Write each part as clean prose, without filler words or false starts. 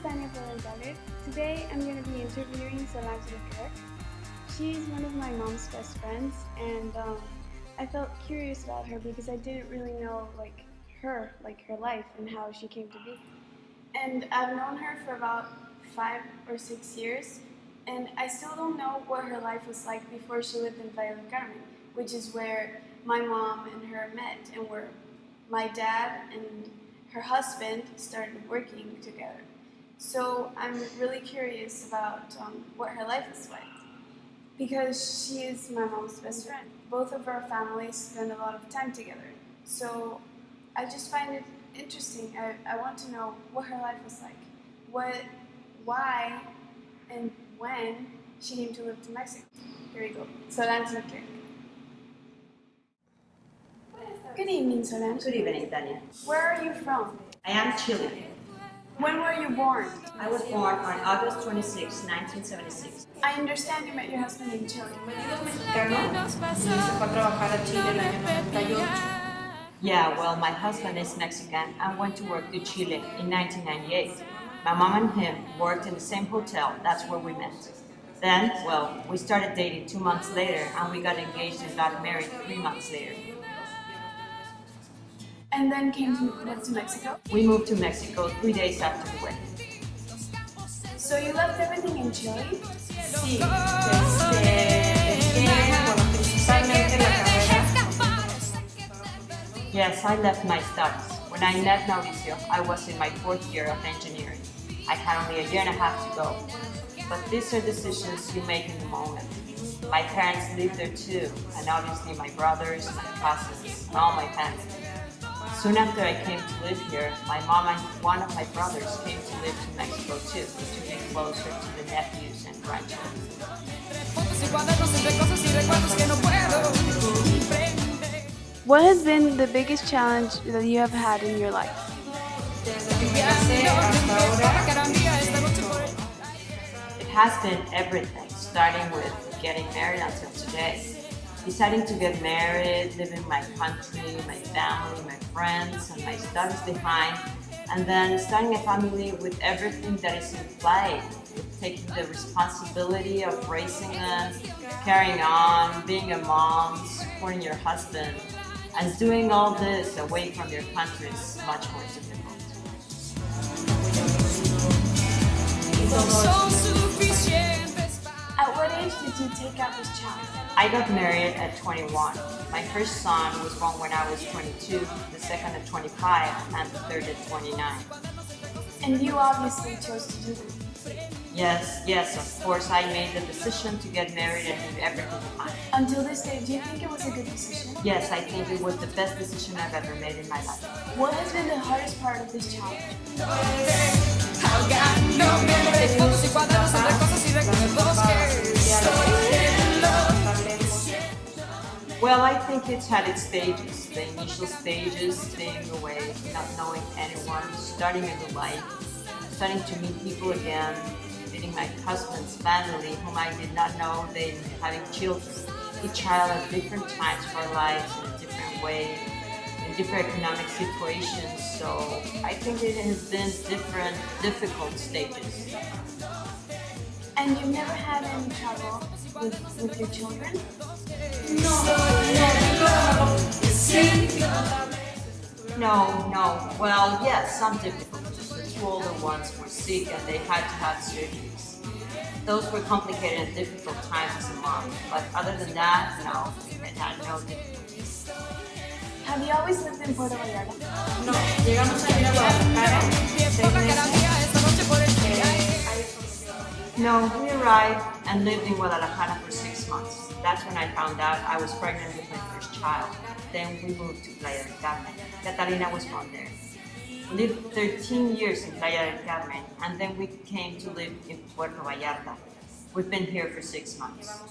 Tania Valentine. Today I'm going to be interviewing Solange Leclerc. She's one of my mom's best friends, and I felt curious about her because I didn't really know her life and how she came to be. And I've known her for about 5 or 6 years, and I still don't know what her life was like before she lived in Playa del Carmen, which is where my mom and her met, and where my dad and her husband started working together. So I'm really curious about what her life is like, because she is my mom's best friend. Both of our families spend a lot of time together. So I just find it interesting. I want to know what her life was like, why, and when she came to live to Mexico. Here we go. Solange Leclerc. Good evening, Solange. Good evening, Tania. Where are you from? I am Chilean. When were you born? I was born on August 26, 1976. I understand you met your husband in Chile. Yeah, well, my husband is Mexican and went to work to Chile in 1998. My mom and him worked in the same hotel. That's where we met. Then, well, we started dating 2 months later, and we got engaged and got married 3 months later. And then came to live to Mexico? We moved to Mexico 3 days after the wedding. So you left everything in Chile? Sí, principalmente la carrera. Yes, I left my studies. When I met Mauricio, I was in my 4th year of engineering. I had only a year and a half to go. But these are decisions you make in the moment. My parents lived there too, and obviously my brothers, my cousins, and all my family. Soon after I came to live here, my mom and one of my brothers came to live to Mexico too, to be closer to the nephews and grandchildren. What has been the biggest challenge that you have had in your life? It has been everything, starting with getting married until today. Deciding to get married, leaving my country, my family, my friends, and my studies behind, and then starting a family with everything that is in play, with taking the responsibility of raising them, carrying on, being a mom, supporting your husband, and doing all this away from your country is much more difficult. At what age did you take out this challenge? I got married at 21. My first son was born when I was 22, the second at 25, and the third at 29. And you obviously chose to do this. Yes, of course I made the decision to get married and leave everything behind. Until this day, do you think it was a good decision? Yes, I think it was the best decision I've ever made in my life. What has been the hardest part of this challenge? Well, I think it's had its stages. The initial stages, being away, not knowing anyone, starting a new life, starting to meet people again, meeting my husband's family, whom I did not know, they having children. Each child at different times of our lives, in a different way, in different economic situations. So I think it has been different, difficult stages. And you've never had any trouble with your children? No. Well, yes, some difficulties. The 2 older ones were sick and they had to have surgeries. Those were complicated and difficult times as a mom. But other than that, no, I had no difficulties. Have you always lived in Puerto Vallarta? No, llegamos a ir a Guadalajara 6 meses. No, we arrived and lived in Guadalajara for 6 months. That's when I found out I was pregnant with my first child. Then we moved to Playa del Carmen. Catalina was born there. We lived 13 years in Playa del Carmen, and then we came to live in Puerto Vallarta. We've been here for 6 months.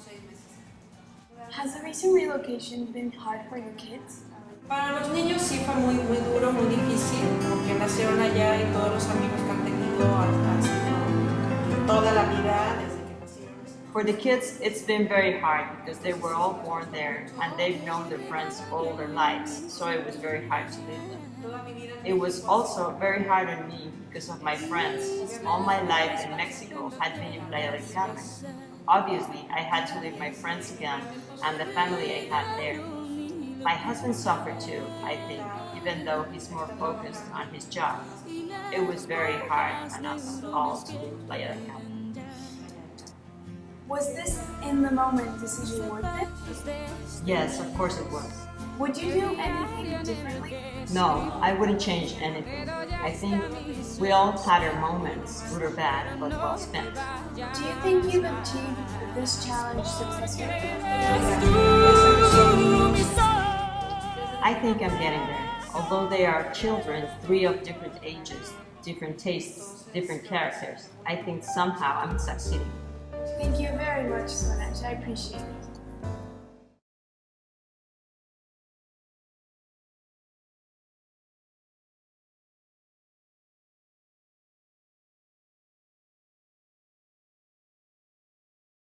Has the recent relocation been hard for your kids? Para los niños sí fue muy duro, muy difícil, porque nacieron allá y todos los amigos que han tenido han sido toda la vida desde que nacieron. For the kids, it's been very hard because they were all born there and they've known their friends all their lives, so it was very hard to leave them. It was also very hard on me because of my friends. All my life in Mexico had been in Playa del Carmen. Obviously, I had to leave my friends again and the family I had there. My husband suffered too, I think, even though he's more focused on his job. It was very hard on us all to leave Playa del Carmen. Was this in the moment decision worth it? Yes, of course it was. Would you do anything differently? No, I wouldn't change anything. I think we all had our moments, good or bad, but well spent. Do you think you've achieved this challenge successfully? I think I'm getting there. Although they are children, 3 of different ages, different tastes, different characters, I think somehow I'm succeeding. Thank you very much, Solange. I appreciate it.